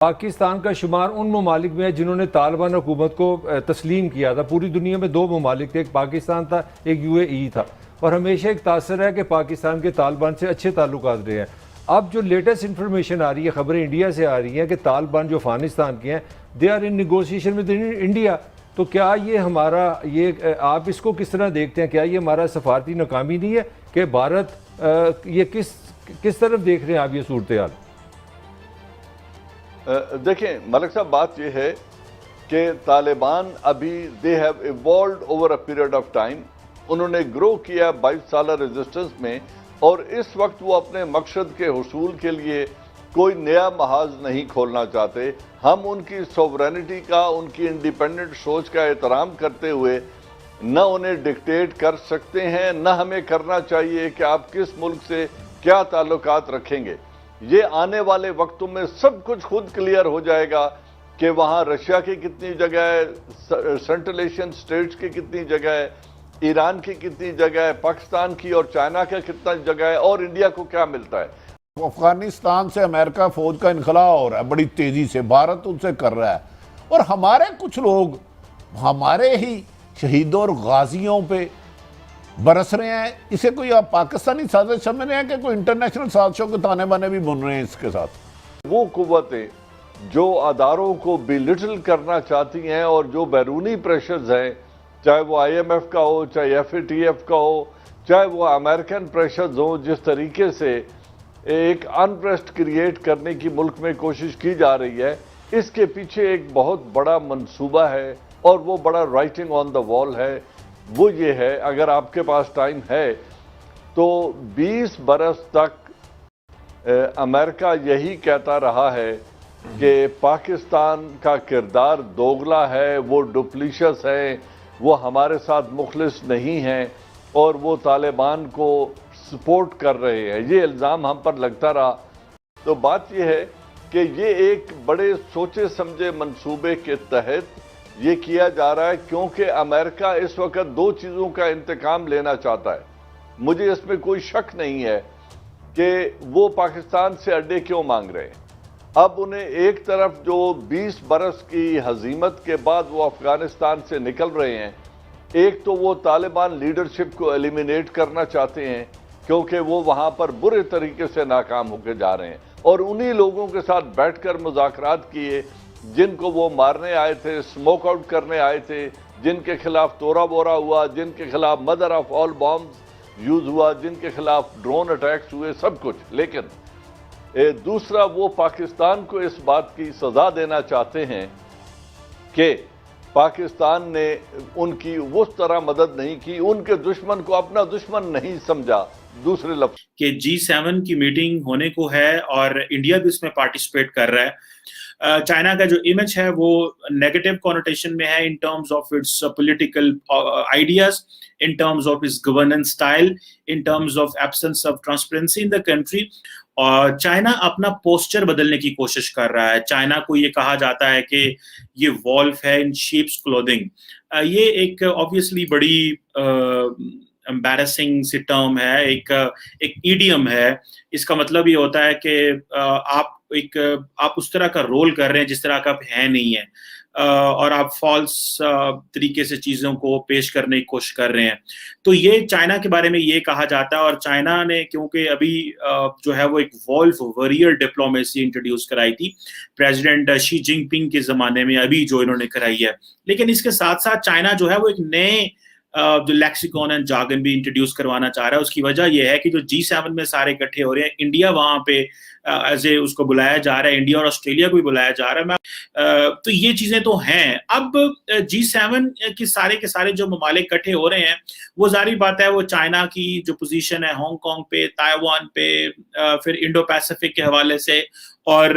پاکستان کا شمار ان ممالک میں ہے جنہوں نے طالبان حکومت کو تسلیم کیا تھا. پوری دنیا میں دو ممالک تھے, ایک پاکستان تھا, ایک یو اے ای تھا, اور ہمیشہ ایک تاثر ہے کہ پاکستان کے طالبان سے اچھے تعلقات رہے ہیں. اب جو لیٹسٹ انفارمیشن آ رہی ہے, خبریں انڈیا سے آ رہی ہیں کہ طالبان جو افغانستان کے ہیں, they are in negotiation with India. تو کیا یہ ہمارا آپ اس کو کس طرح دیکھتے ہیں؟ کیا یہ ہمارا سفارتی ناکامی نہیں ہے کہ بھارت یہ کس طرف دیکھ رہے ہیں آپ یہ صورتحال؟ دیکھیں ملک صاحب, بات یہ ہے کہ طالبان ابھی they have evolved over a period of time. انہوں نے گرو کیا 22 سالہ ریزسٹنس میں, اور اس وقت وہ اپنے مقصد کے حصول کے لیے کوئی نیا محاذ نہیں کھولنا چاہتے. ہم ان کی سوورینٹی کا, ان کی انڈیپینڈنٹ سوچ کا احترام کرتے ہوئے نہ انہیں ڈکٹیٹ کر سکتے ہیں, نہ ہمیں کرنا چاہیے کہ آپ کس ملک سے کیا تعلقات رکھیں گے. یہ آنے والے وقتوں میں سب کچھ خود کلیئر ہو جائے گا کہ وہاں رشیا کی کتنی جگہ ہے, سینٹرل ایشین سٹیٹس کی کتنی جگہ ہے, ایران کی کتنی جگہ ہے, پاکستان کی اور چائنا کا کتنا جگہ ہے, اور انڈیا کو کیا ملتا ہے. افغانستان سے امریکہ فوج کا انخلاء ہو رہا ہے بڑی تیزی سے, بھارت ان سے کر رہا ہے, اور ہمارے کچھ لوگ ہمارے ہی شہیدوں اور غازیوں پہ برس رہے ہیں. اسے کوئی آپ پاکستانی سازش سمجھ رہے ہیں کہ کوئی انٹرنیشنل سازشوں کے تانے بانے بھی بن رہے ہیں اس کے ساتھ؟ وہ قوتیں جو اداروں کو بلٹل کرنا چاہتی ہیں اور جو بیرونی پریشرز ہیں, چاہے وہ آئی ایم ایف کا ہو, چاہے ایف اے ٹی ایف کا ہو, چاہے وہ امریکن پریشرز ہوں, جس طریقے سے ایک انریسٹ کریٹ کرنے کی ملک میں کوشش کی جا رہی ہے, اس کے پیچھے ایک بہت بڑا منصوبہ ہے, اور وہ بڑا رائٹنگ آن دا وال ہے. وہ یہ ہے, اگر آپ کے پاس ٹائم ہے تو 20 برس تک امریکہ یہی کہتا رہا ہے کہ پاکستان کا کردار دوگلا ہے, وہ ڈپلیشس ہے, وہ ہمارے ساتھ مخلص نہیں ہیں, اور وہ طالبان کو سپورٹ کر رہے ہیں. یہ الزام ہم پر لگتا رہا. تو بات یہ ہے کہ یہ ایک بڑے سوچے سمجھے منصوبے کے تحت یہ کیا جا رہا ہے, کیونکہ امریکہ اس وقت دو چیزوں کا انتقام لینا چاہتا ہے. مجھے اس میں کوئی شک نہیں ہے کہ وہ پاکستان سے اڈے کیوں مانگ رہے ہیں. اب انہیں ایک طرف جو 20 برس کی ہزیمت کے بعد وہ افغانستان سے نکل رہے ہیں, ایک تو وہ طالبان لیڈرشپ کو ایلیمینیٹ کرنا چاہتے ہیں کیونکہ وہ وہاں پر برے طریقے سے ناکام ہو کے جا رہے ہیں, اور انہی لوگوں کے ساتھ بیٹھ کر مذاکرات کیے جن کو وہ مارنے آئے تھے, سموک آؤٹ کرنے آئے تھے, جن کے خلاف تورا بورا ہوا, جن کے خلاف mother of all bombs use ہوا, جن کے خلاف ڈرون اٹیکس ہوئے, سب کچھ. لیکن دوسرا, وہ پاکستان کو اس بات کی سزا دینا چاہتے ہیں کہ پاکستان نے ان کی اس طرح مدد نہیں کی, ان کے دشمن کو اپنا دشمن نہیں سمجھا. دوسرے لفظ کہ G7 کی میٹنگ ہونے کو ہے اور انڈیا بھی اس میں پارٹیسپیٹ کر رہا ہے. چائنا کا جو امیج ہے وہ نیگیٹو کونوٹیشن میں ہے in terms of its political ideas, in terms of its governance style, in terms of absence of transparency in the country. اور چائنا اپنا پوسچر بدلنے کی کوشش کر رہا ہے. چائنا کو یہ کہا جاتا ہے کہ یہ وولف ہے ان شیپس کلودنگ. یہ ایک obviously بڑی embarrassing سی ٹرم ہے, ایک ایڈیم ہے. اس کا مطلب یہ ہوتا ہے کہ آپ اس طرح کا رول کر رہے ہیں جس طرح کا آپ ہیں نہیں ہیں, اور آپ فالس طریقے سے چیزوں کو پیش کرنے کی کوشش کر رہے ہیں. تو یہ چائنا کے بارے میں یہ کہا جاتا ہے. اور چائنا نے کیونکہ ابھی جو ہے وہ ایک وولف ویریئر ڈپلومیسی انٹروڈیوس کرائی تھی پریزیڈنٹ شی جن پنگ کے زمانے میں, ابھی جو انہوں نے کرائی ہے. لیکن اس کے ساتھ ساتھ چائنا جو ہے وہ ایک نئے جو لیکسیکون اینڈ جارگن بھی انٹروڈیوس کروانا چاہ رہا ہے. اس کی وجہ یہ ہے کہ جو G7 میں سارے اکٹھے ہو رہے ہیں, انڈیا وہاں پہ ایز اے اس کو بلایا جا رہا ہے, انڈیا اور آسٹریلیا کو بھی بلایا جا رہا ہے. تو یہ چیزیں تو ہیں. اب G7 کے سارے جو ممالک اکٹھے ہو رہے ہیں, وہ ظاہری بات ہے وہ چائنا کی جو پوزیشن ہے ہانگ کانگ پہ, تائیوان پہ, پھر انڈو پیسفک کے حوالے سے, اور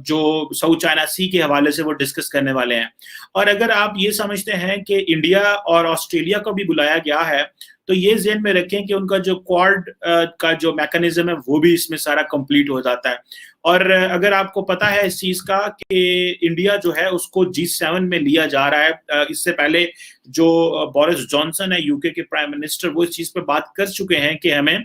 جو ساؤتھ چائنا سی کے حوالے سے وہ ڈسکس کرنے والے ہیں. اور اگر آپ یہ سمجھتے ہیں کہ انڈیا اور آسٹریلیا کو بھی بلایا گیا ہے, تو یہ ذہن میں رکھیں کہ ان کا جو کوارڈ کا جو میکانزم ہے وہ بھی اس میں سارا کمپلیٹ ہو جاتا ہے. اور اگر آپ کو پتا ہے اس چیز کا کہ انڈیا جو ہے اس کو G7 میں لیا جا رہا ہے, اس سے پہلے جو بورس جانسن ہے UK کے پرائم منسٹر, وہ اس چیز پہ بات کر چکے ہیں کہ ہمیں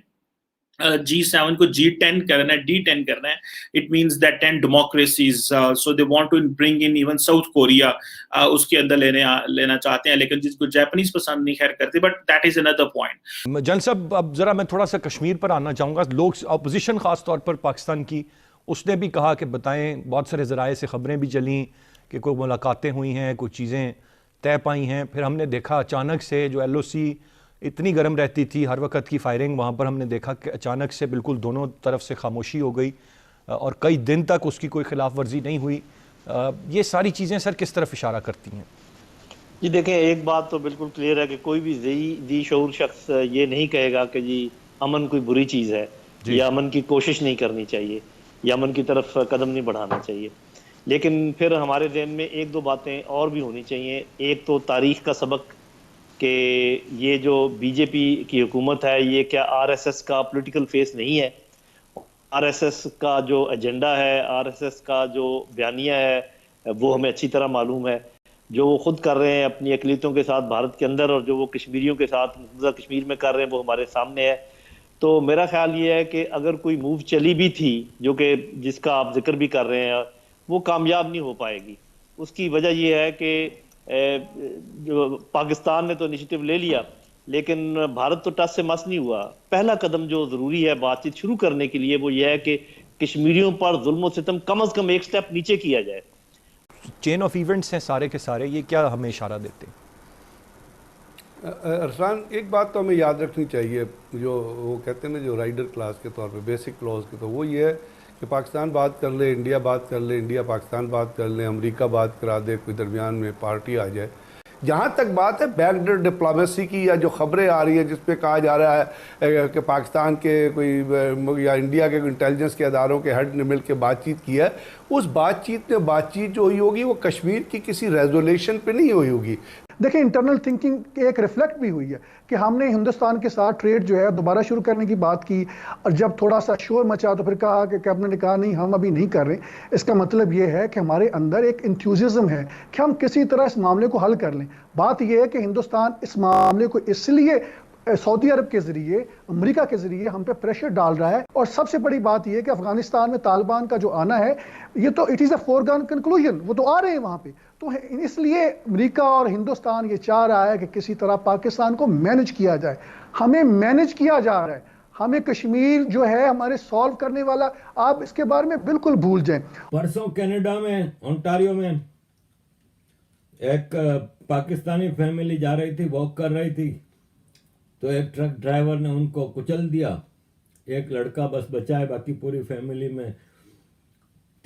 G7 को G10 करना है, D10 करना है. It means that 10 democracies, so they want to bring in even South Korea, उसके अंदर लेना चाहते हैं, लेकिन जिसको जापानीज पसंद नहीं खैर करते, but that is another point. जन साहब, अब ज़रा मैं थोड़ा सा कश्मीर पर आना चाहूँगा. लोग अपोजिशन ख़ास तौर पर पाकिस्तान की, उसने भी कहा कि बताएं, बहुत सारे ज़राए से ख़बरें भी चलीं कि कोई मुलाकातें हुई हैं, कुछ चीज़ें तय पाई हैं. फिर हमने देखा अचानक से जो LOC इतनी गर्म रहती थी, हर वक्त की फायरिंग, वहाँ पर हमने देखा कि अचानक से बिल्कुल दोनों तरफ से खामोशी हो गई और कई दिन तक उसकी कोई खिलाफ वर्जी नहीं हुई. ये सारी चीज़ें सर किस तरफ इशारा करती हैं? जी देखें, एक बात तो बिल्कुल क्लियर है कि कोई भी ज़ी शऊर शख्स ये नहीं कहेगा कि जी अमन कोई बुरी चीज़ है या अमन की कोशिश नहीं करनी चाहिए या अमन की तरफ कदम नहीं बढ़ाना चाहिए. लेकिन फिर हमारे ज़हन में एक दो बातें और भी होनी चाहिए. एक तो तारीख़ का सबक कि ये जो BJP की हुकूमत है, ये क्या RSS का पॉलिटिकल फेस नहीं है. RSS का जो एजेंडा है, RSS का जो बयानिया है, वो हमें अच्छी तरह मालूम है. जो वो खुद कर रहे हैं अपनी अक़लियतों के साथ भारत के अंदर, और जो वो कश्मीरियों के साथ मुक़द्दस कश्मीर में कर रहे हैं, वो हमारे सामने है. तो मेरा ख्याल ये है कि अगर कोई मूव चली भी थी, जो कि जिसका आप जिक्र भी कर रहे हैं, वो कामयाब नहीं हो पाएगी. उसकी वजह ये है कि जो पाकिस्तान ने तो इनिशिएटिव ले लिया, लेकिन भारत तो टस से मस नहीं हुआ. पहला कदम जो ज़रूरी है बातचीत शुरू करने के लिए, वो ये है कि कश्मीरियों पर जुल्म और सितम कम अज़ कम एक स्टेप नीचे किया जाए. चेन ऑफ इवेंट्स हैं सारे के सारे, ये क्या हमें इशारा देते हैं? अरसान, एक बात तो हमें याद रखनी चाहिए, जो वो कहते हैं ना, जो राइडर क्लास के तौर पे, बेसिक क्लॉज के, तो वो ये है कि पाकिस्तान बात कर ले, इंडिया बात कर ले, इंडिया पाकिस्तान बात कर ले, अमेरिका बात करा दे, कोई दरमियान में पार्टी आ जाए. जहाँ तक बात है बैकडोर डिप्लोमेसी की, या जो ख़बरें आ रही है जिस पे कहा जा रहा है कि पाकिस्तान के कोई या इंडिया के इंटेलिजेंस के अदारों के हेड ने मिल के बातचीत की है, उस बातचीत जो हुई होगी वो कश्मीर की किसी रेजोल्यूशन पे नहीं हुई होगी. देखिए, इंटरनल थिंकिंग एक रिफ्लेक्ट भी हुई है कि हमने हिंदुस्तान के साथ ट्रेड जो है दोबारा शुरू करने की बात की, और जब थोड़ा सा शोर मचा तो फिर कहा कि कैबिनेट ने कहा नहीं, हम अभी नहीं कर रहे. इसका मतलब ये है कि हमारे अंदर एक इंथ्यूजिज्म है कि हम किसी तरह इस मामले को हल कर लें. बात यह है कि हिंदुस्तान इस मामले को इसलिए सऊदी अरब के जरिए, अमेरिका के जरिए हम पे प्रेशर डाल रहा है. और सबसे बड़ी बात यह है कि अफगानिस्तान में तालिबान का जो आना है, ये तो it is a foregone conclusion, वो तो आ रहे हैं वहाँ पे. तो इसलिए अमेरिका और हिंदुस्तान ये चाह रहा है कि किसी तरह पाकिस्तान को मैनेज किया जाए. हमें मैनेज किया जा रहा है. हमें कश्मीर जो है हमारे सॉल्व करने वाला, आप इसके बारे में बिल्कुल भूल जाएं. परसों कनाडा में, ओंटारियो में एक पाकिस्तानी फैमिली जा रही थी, वॉक कर रही थी, तो एक ट्रक ड्राइवर ने उनको कुचल दिया. एक लड़का बस बचा है, बाकी पूरी फैमिली में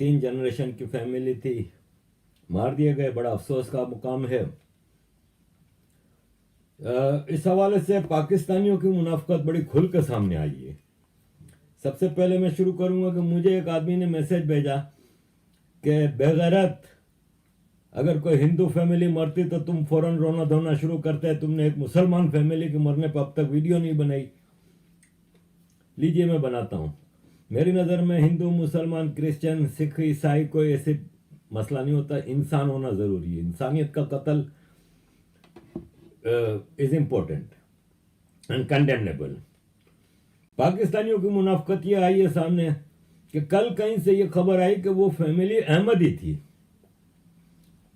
3 जनरेशन की फैमिली थी, मार दिए गए. बड़ा अफसोस का मुकाम है. इस हवाले से पाकिस्तानियों की मुनाफकत बड़ी खुल कर सामने आई है. सबसे पहले मैं शुरू करूंगा कि मुझे एक आदमी ने मैसेज भेजा कि बेगैरत, अगर कोई हिंदू फैमिली मरती तो तुम फौरन रोना धोना शुरू करते हैं, तुमने एक मुसलमान फैमिली के मरने पर अब तक वीडियो नहीं बनाई. लीजिए मैं बनाता हूँ. मेरी नज़र में हिंदू, मुसलमान, क्रिश्चियन, सिख, ईसाई कोई ऐसे मसला नहीं होता. इंसान होना ज़रूरी है. इंसानियत का कत्ल इज़ इम्पोर्टेंट एंड कंडेमनेबल. पाकिस्तानियों की मुनाफकत ये आई है सामने कि कल कहीं से ये खबर आई कि वो फैमिली अहमदी थी.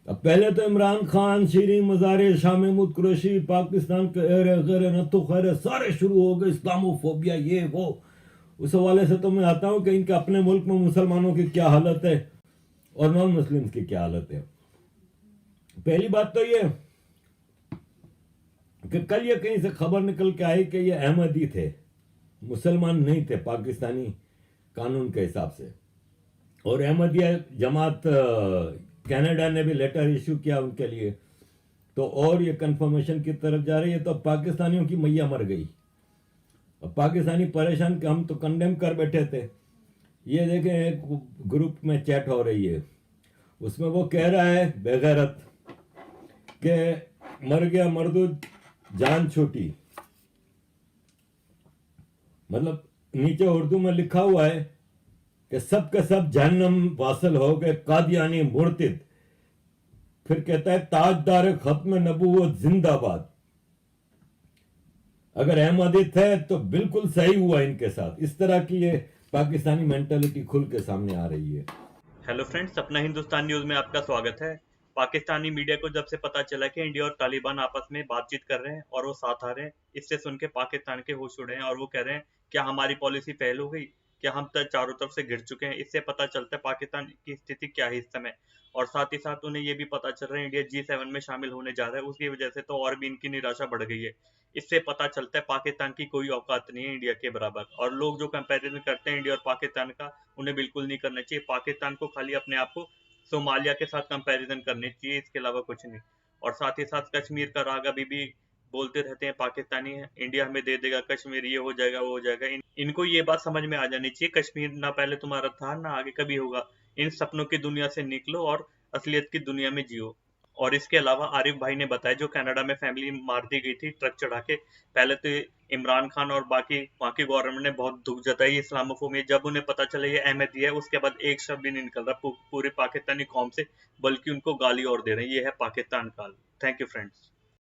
अब पहले तो इमरान खान, शीरीन मज़ारे, शाह महमूद कुरैशी, पाकिस्तान के गैर नत्थु खैर सारे शुरू हो गए, इस्लामोफोबिया, ये वो. उस हवाले से तो मैं आता हूँ कि इनके अपने मुल्क में मुसलमानों की क्या हालत है और नॉन मुस्लिम्स की क्या हालत है. पहली बात तो ये कि कल ये कहीं से खबर निकल के आई कि ये अहमदी थे, मुसलमान नहीं थे पाकिस्तानी कानून के हिसाब से. और अहमदिया जमात कनाडा ने भी लेटर इशू किया उनके लिए, तो और ये कंफर्मेशन की तरफ जा रही है. तो पाकिस्तानियों की मैया मर गई. अब पाकिस्तानी परेशान कि हम तो कंडेम कर बैठे थे. ये देखें, एक ग्रुप में चैट हो रही है, उसमें वो कह रहा है बेगैरत कि मर गया मरदूद जान छोटी. मतलब नीचे उर्दू में लिखा हुआ है कि सब के सब जहन्नम वासल हो गए, कादियानी मुर्तिद. फिर कहता है ताजदार खत्म नबूवत जिंदाबाद. अगर अहमदियत है तो बिल्कुल सही हुआ इनके साथ। इस तरह की ये पाकिस्तानी मेंटालिटी खुल के सामने आ रही है। हेलो फ्रेंड्स, अपना हिंदुस्तान न्यूज में आपका स्वागत है। पाकिस्तानी मीडिया को जब से पता चला कि इंडिया और तालिबान आपस में बातचीत कर रहे हैं और वो साथ आ रहे हैं, इससे सुन के पाकिस्तान के होश उड़े हैं और वो कह रहे हैं क्या हमारी पॉलिसी फेल हो गई, क्या हम तो चारों तरफ से घिर चुके हैं। इससे पता चलता है पाकिस्तान की स्थिति क्या है इस समय। और साथ ही साथ उन्हें ये भी पता चल रहा है इंडिया G7 में शामिल होने जा रहा है, उसकी वजह से तो और भी इनकी निराशा बढ़ गई है। इससे पता चलता है पाकिस्तान की कोई औकात नहीं है इंडिया के बराबर। और लोग जो कंपैरिजन करते हैं इंडिया और पाकिस्तान का, उन्हें बिल्कुल नहीं करना चाहिए। पाकिस्तान को खाली अपने आप को सोमालिया के साथ कंपैरिजन करनी चाहिए, इसके अलावा कुछ नहीं। और साथ ही साथ कश्मीर का राग अभी भी बोलते रहते हैं पाकिस्तानी, इंडिया हमें दे देगा कश्मीर, ये हो जाएगा वो हो जाएगा। इनको ये बात समझ में आ जानी चाहिए, कश्मीर ना पहले तुम्हारा था ना आगे कभी होगा। इन सपनों की दुनिया से निकलो और असलियत की दुनिया में जियो। और इसके अलावा आरिफ भाई ने बताया जो कनाडा में फैमिली मार दी गई थी ट्रक चढ़ा के, पहले तो इमरान खान और बाकी वहाँ की गवर्नमेंट ने बहुत दुख जताई इस्लामोफोबिया। जब उन्हें पता चला ये अहमदी है, उसके बाद एक शब्द भी नहीं निकल रहा पूरी पाकिस्तानी कौम से, बल्कि उनको गाली और दे रहे हैं। ये है पाकिस्तान काल। Thank you friends.